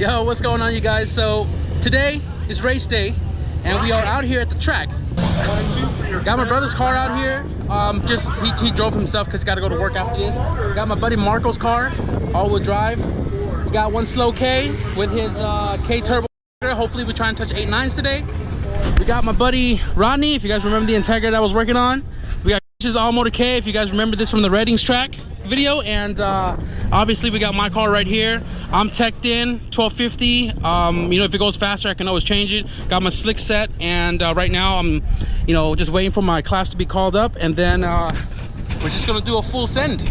Yo, what's going on, you guys? So today is race day and we are out here at the track. Got my brother's car out here. He drove himself because he got to go to work after this. Got my buddy Marco's car, all-wheel drive. We got one slow K with his K turbo. Hopefully we try and touch 8.9s today. We got my buddy Rodney, if you guys remember the Integra that I was working on. We got his all motor K, if you guys remember this from the Reddings track video. And obviously we got my car right here. I'm teched in 1250. You know, if it goes faster I can always change it. Got my slick set, and right now I'm just waiting for my class to be called up, and then we're just gonna do a full send.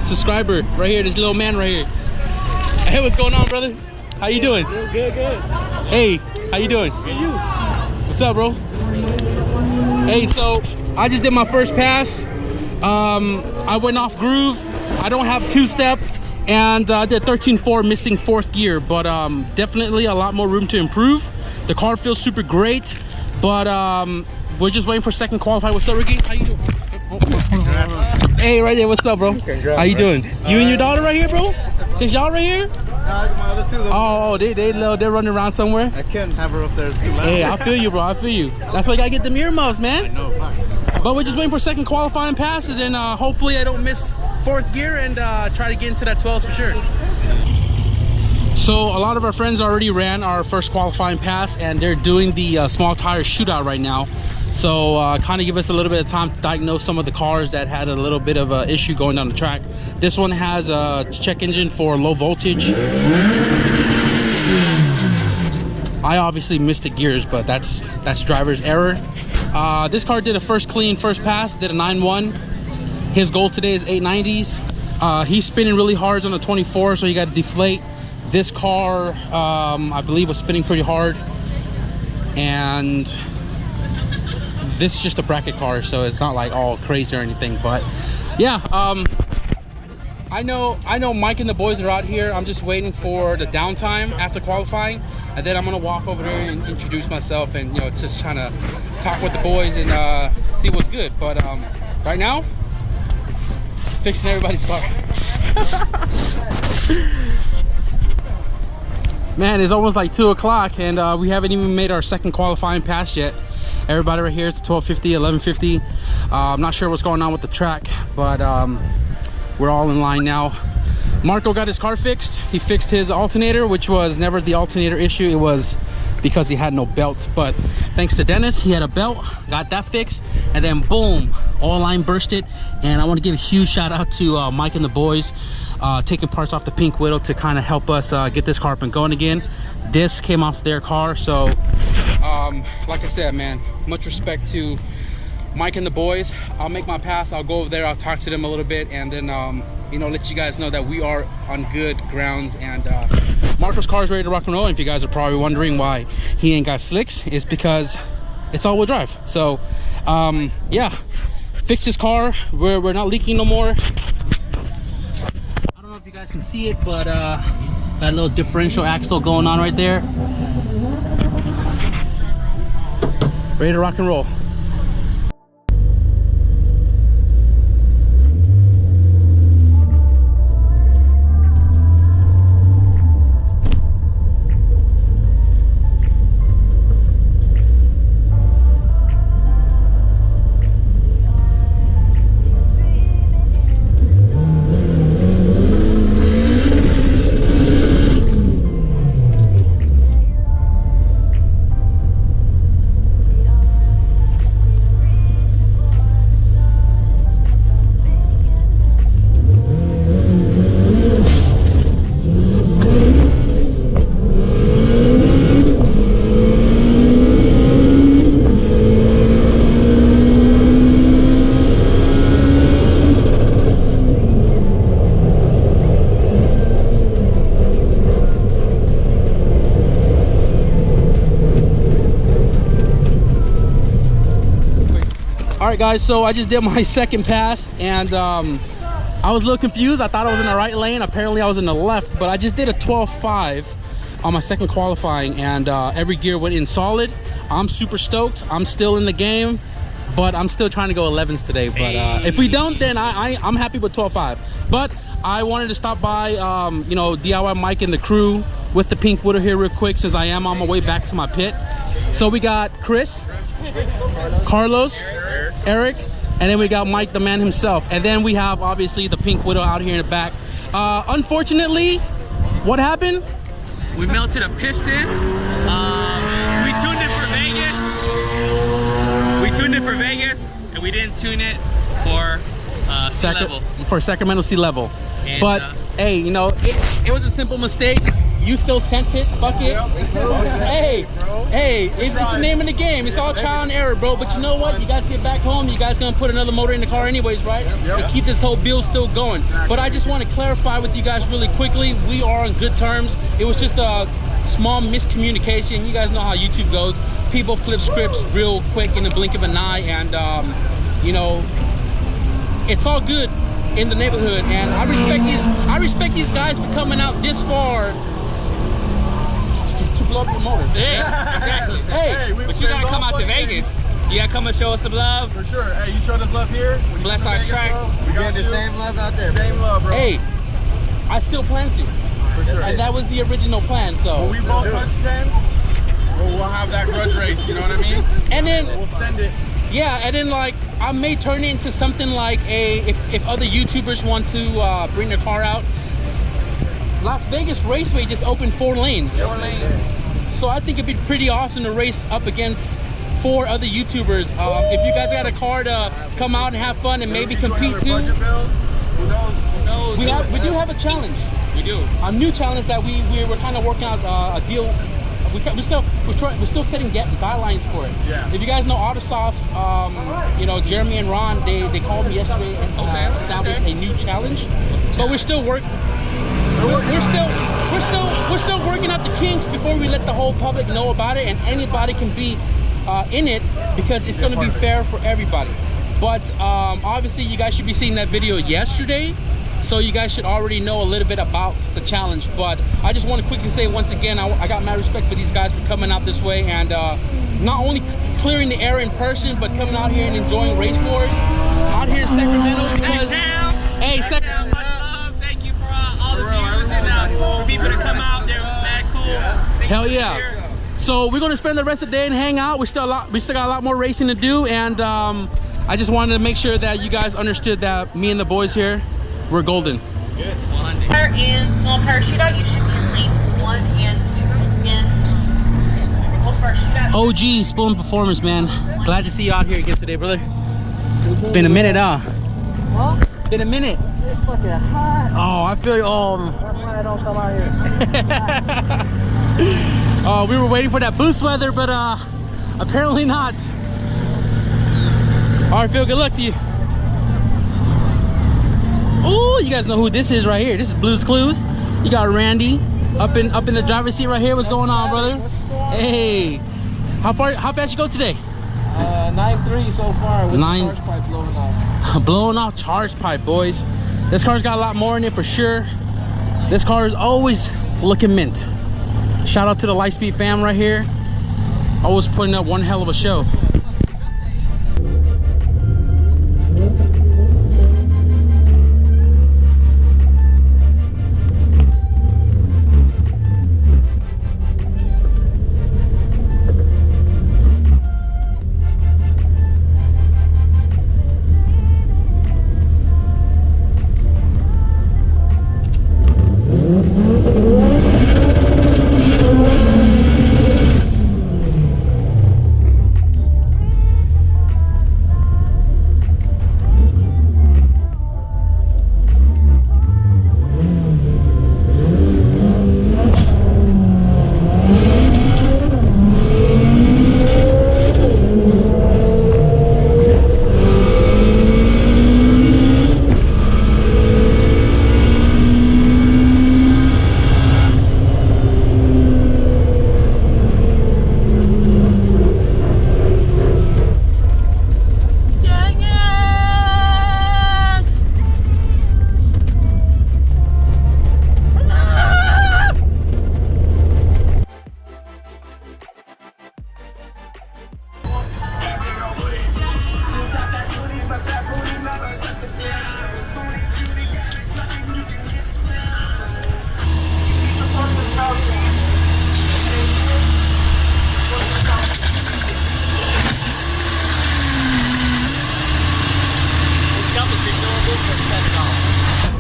Subscriber right here, this little man right here. Hey, what's going on, brother? How you doing? Good. Hey, how you doing? Good, you. What's up, bro? Hey, so I just did my first pass. I went off groove. I don't have two-step, and I did 13.4, missing fourth gear, but definitely a lot more room to improve. The car feels super great, but we're just waiting for second qualify. What's up, Ricky? How you doing? Hey, right there. What's up, bro? Congrats, how you doing? You and your daughter right here, bro? Just y'all right here? My other two. Oh, they're running around somewhere. I can't have her up there. It's too loud. Hey, I feel you, bro. I feel you. That's why you gotta get them earmuffs, man. I know. Fuck. But we're just waiting for second qualifying passes, and hopefully I don't miss fourth gear and try to get into that 12s for sure. So a lot of our friends already ran our first qualifying pass, and they're doing the small tire shootout right now. So kind of give us a little bit of time to diagnose some of the cars that had a little bit of an issue going down the track. This one has a check engine for low voltage. I obviously missed the gears, but that's driver's error. This car did a first clean, first pass, did a 9.1. His goal today is 890s. He's spinning really hard on the 24, so you got to deflate. This car, I believe, was spinning pretty hard. And this is just a bracket car, so it's not like all crazy or anything, but yeah, I know Mike and the boys are out here. I'm just waiting for the downtime after qualifying, and then I'm gonna walk over there and introduce myself, and just trying to talk with the boys and see what's good. But right now, fixing everybody's car. Man, it's almost like 2 o'clock, and we haven't even made our second qualifying pass yet. Everybody right here, it's 1250, 1150. I'm not sure what's going on with the track, but we're all in line now. Marco got his car fixed. He fixed his alternator, which was never the alternator issue. It was because he had no belt. But thanks to Dennis, he had a belt, got that fixed, and then boom, all line bursted. And I want to give a huge shout out to Mike and the boys, taking parts off the Pink Widow to kind of help us get this car up and going again. This came off their car, so like I said, man, much respect to Mike and the boys. I'll make my pass, I'll go over there, I'll talk to them a little bit, and then let you guys know that we are on good grounds. And Marco's car is ready to rock and roll. And if you guys are probably wondering why he ain't got slicks, it's because it's all-wheel drive. So yeah, fixed his car. We're not leaking no more. I don't know if you guys can see it, but got a little differential axle going on right there. Ready to rock and roll. All right, guys, so I just did my second pass, and I was a little confused. I thought I was in the right lane. Apparently I was in the left, but I just did a 12.5 on my second qualifying, and every gear went in solid. I'm super stoked. I'm still in the game, but I'm still trying to go 11s today. But if we don't, then I'm happy with 12.5. But I wanted to stop by, you know, DIY Mike and the crew with the Pink Widow here real quick, since I am on my way back to my pit. So we got Chris, Carlos, Eric, and then we got Mike, the man himself. And then we have, obviously, the Pink Widow out here in the back. Unfortunately, what happened? We melted a piston. We tuned it for Vegas. We tuned it for Vegas, and we didn't tune it for sea level. For Sacramento sea level. And, but hey, you know, it was a simple mistake. You still sent it. Fuck it. Hey, it's the name of the game. It's all trial and error, bro. But you know what? You guys get back home. You guys gonna put another motor in the car anyways, right? To keep this whole build still going. But I just want to clarify with you guys really quickly. We are on good terms. It was just a small miscommunication. You guys know how YouTube goes. People flip scripts real quick in the blink of an eye, and you know, it's all good in the neighborhood. And I respect these guys for coming out this far to blow up your motor. Yeah, exactly. Hey, but you gotta come out to Vegas. You gotta come and show us some love. For sure. Hey, you showed us love here. Bless our track. We got the same love out there. Same love, bro. Hey, I still plan to. For sure. And that was the original plan. So when we both punch 10s, we'll have that grudge race. You know what I mean? And then we'll send it. Yeah, and then like I may turn it into something like if other YouTubers want to bring their car out. Las Vegas Raceway just opened 4 lanes. 4 lanes. So I think it'd be pretty awesome to race up against 4 other YouTubers. If you guys got a car to come out and have fun and maybe compete too. Who knows? We do have a challenge. We do. A new challenge that we were kind of working out a deal. We're still setting guidelines for it. Yeah. If you guys know Autosauce, you know, Jeremy and Ron, they called me yesterday and established a new challenge. But we're still working out the kinks before we let the whole public know about it, and anybody can be in it, because it's going to be fair for everybody. But obviously you guys should be seeing that video yesterday, so you guys should already know a little bit about the challenge. But I just want to quickly say once again, I got mad respect for these guys for coming out this way, and not only clearing the air in person, but coming out here and enjoying Raceworz out here in Sacramento. Because Sacramento, much love. Thank you for all the views and for people to come out. They're mad cool. Hell yeah. So we're gonna spend the rest of the day and hang out. We still got a lot more racing to do, and I just wanted to make sure that you guys understood that me and the boys here, we're golden. Good. And small parachute out, you should be in lane 1 and 2. And full parachute out. OG Spoon Performance, man. Glad to see you out here again today, brother. It's been a minute, huh? What? It's been a minute. It's fucking hot. Oh, I feel you. That's why I don't come out here. We were waiting for that boost weather, but apparently not. All right, Phil, good luck to you. Oh, you guys know who this is right here. This is Blue's Clues. You got Randy up in the driver's seat right here. What's going on, brother? Hey, how fast you go today? 9.3 so far with the 9. charge pipe blowing off. Blowing off charge pipe, boys. This car's got a lot more in it for sure. This car is always looking mint. Shout out to the Lightspeed fam right here. Always putting up one hell of a show.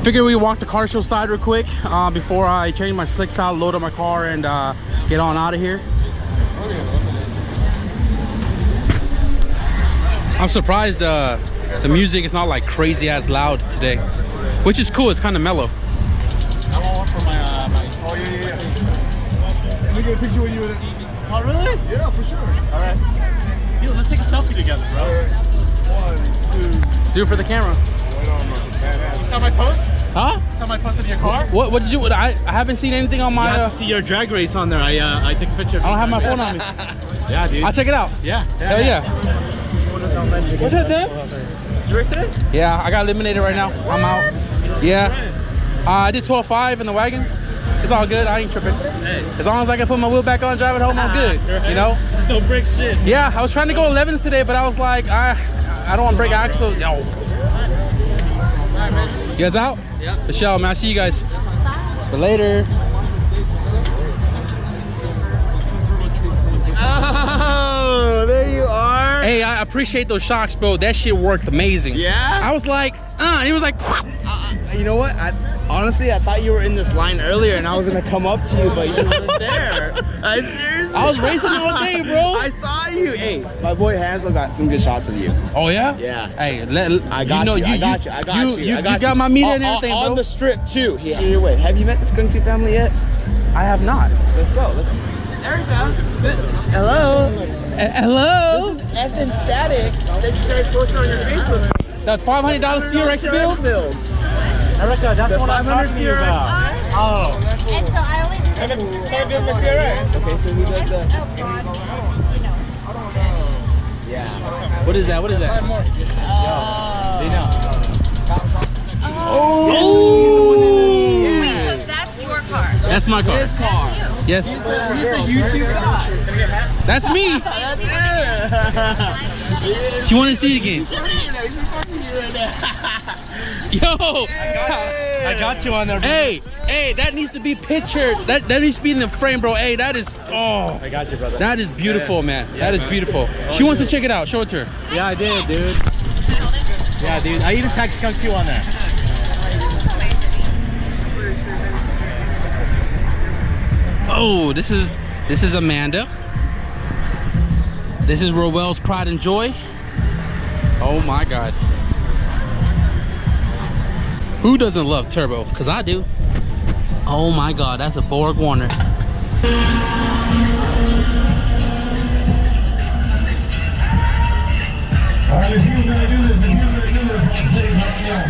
Figured we walk the car show side real quick before I change my slicks out, load up my car, and get on out of here. I'm surprised the music is not like crazy ass loud today, which is cool. It's kind of mellow. I want one for my oh yeah. Let me get a picture with you. Oh, really? Yeah, for sure. All right. Dude, let's take a selfie together, bro. 1, 2. Do it for the camera. Wait on, badass. You saw my post? Huh? You saw my post in your car? What did you? I haven't seen anything on I my. had to see your drag race on there. I took a picture of I don't have my phone on me. Yeah, dude. I'll check it out. Yeah. Hell yeah. What's that, Dan? Did you race today? Yeah, I got eliminated right now. I'm out. Yeah. I did 12.5 in the wagon. It's all good. I ain't tripping. Hey. As long as I can put my wheel back on, drive it home, I'm good. You know? Don't break shit. Yeah, I was trying to go 11s today, but I was like, I don't want to break axle. Yo. You guys out? Yeah. For sure, man. I'll see you guys. But later. Oh, there you are. Hey, I appreciate those shocks, bro. That shit worked amazing. Yeah? I was like, and he was like, You know what? Honestly, I thought you were in this line earlier and I was gonna come up to you, but you weren't there. Seriously. I was racing all day, bro. I saw you. Hey, my boy Hansel got some good shots of you. Oh yeah? Yeah. Hey, I got you. I got you. You got my meter and everything, on bro. the strip too. Yeah. Your way. Have you met the Skunk 2 family yet? I have not. Let's go. There we go. Hello. Hello. This is effing static that you guys posted on your Facebook. That $500 CRX bill? Erica, that's what I'm talking to you about. Oh. And so I only do the Can't do the CRX. Okay, so who does the? you know. What is that? What is that? They know. Wait, so that's your car? That's my car. His car. Yes. He's the YouTube guy. That's me. She wanted to see it again. Yo. I got you on there, bro. Hey, that needs to be pictured. That needs to be in the frame, bro. Hey, that is, I got you, brother. that is beautiful, man. That is beautiful. She wants to check it out. Show it to her. Yeah, I did, dude. Yeah, dude. I even tagged Skunk 2 on there. Oh, this is Amanda. This is Rowell's Pride and Joy. Oh my God. Who doesn't love turbo? Because I do. Oh my God, that's a Borg Warner. Alright, if you're gonna do this, on stage right now.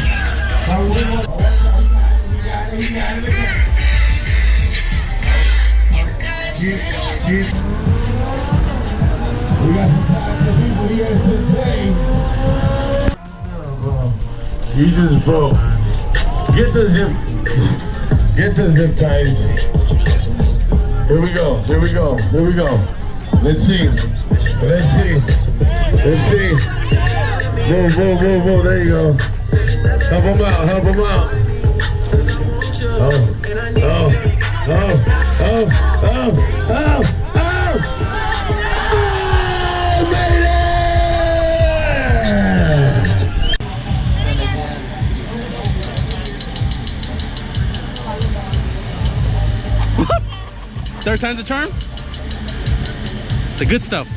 We got some time for people here today. You just broke. Get the zip ties. Here we go. Let's see. Whoa, there you go. Help him out. Oh, made it! Third time's the charm? The good stuff.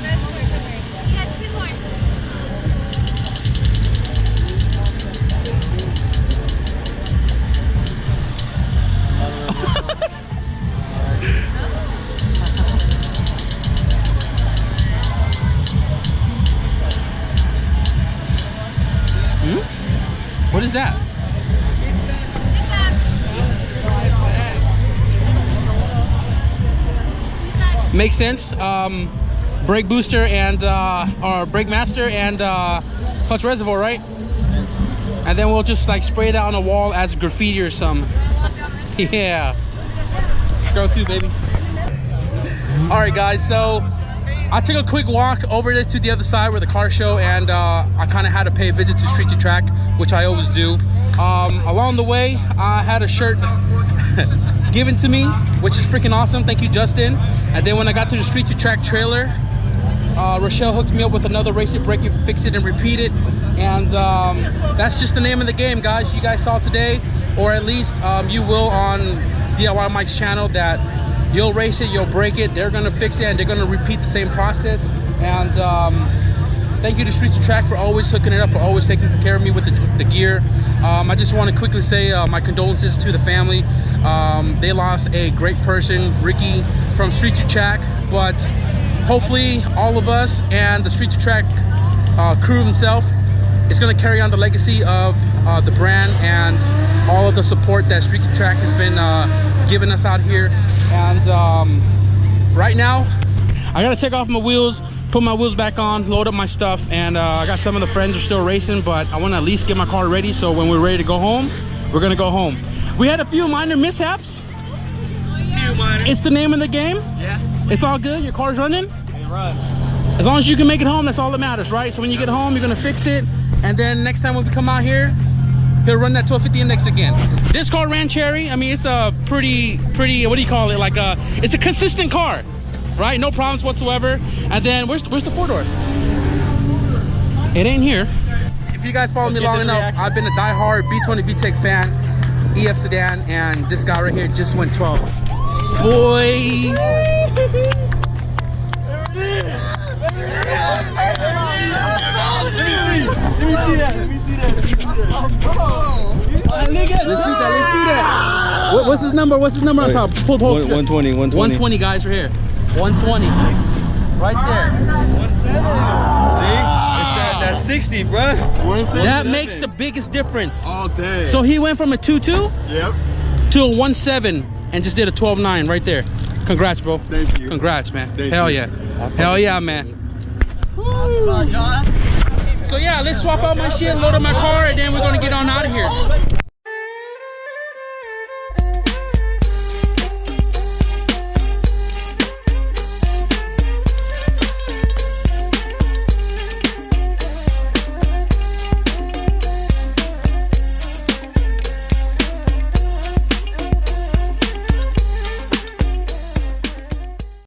Yeah, 2 more. What is that? Makes sense. Brake booster and or brake master and clutch reservoir, right? And then we'll just like spray that on the wall as graffiti or something. Yeah. Scroll 2, baby. All right, guys. So I took a quick walk over there to the other side where the car show, and I kind of had to pay a visit to Street to Track, which I always do. Along the way, I had a shirt given to me, which is freaking awesome. Thank you, Justin. And then when I got to the Street to Track trailer, Rochelle hooked me up with another race it, break it, fix it, and repeat it. And that's just the name of the game, guys. You guys saw today, or at least you will on DIY Mike's channel, that you'll race it, you'll break it, they're gonna fix it, and they're gonna repeat the same process. And thank you to Streets of Track for always hooking it up, for always taking care of me with the gear. I just want to quickly say my condolences to the family. They lost a great person, Ricky, from Streets of Track, but hopefully all of us and the Streets of Track crew himself is going to carry on the legacy of the brand and all of the support that Streets of Track has been giving us out here. And right now, I got to take off my wheels, put my wheels back on, load up my stuff, and I got some of the friends are still racing, but I want to at least get my car ready, so when we're ready to go home, we're going to go home. We had a few minor mishaps. It's the name of the game. Yeah. It's all good. Your car's running. It runs. As long as you can make it home, that's all that matters, right? So when you get home, you're gonna fix it, and then next time when we come out here, he'll run that 1250 index again. This car ran cherry. I mean, it's a pretty, what do you call it? Like it's a consistent car, right? No problems whatsoever. And then where's the four-door? It ain't here. If you guys follow me long enough, I've been a diehard B20 VTEC fan, EF sedan, and this guy right here just went 12. Boy. Let's see that. What's his number? What's his number on top? Pull 120. 120, guys, right here. 120. Right there. See? That's 60, bruh. That makes the biggest difference. All day. So he went from a 2.2 Yep. to a 1.7 and just did a 12.9 right there. Congrats, bro. Thank you. Congrats, man. Thank Hell you. yeah. Hell yeah, man. So yeah, let's swap out my shit, load up my car, and then we're gonna get on out of here.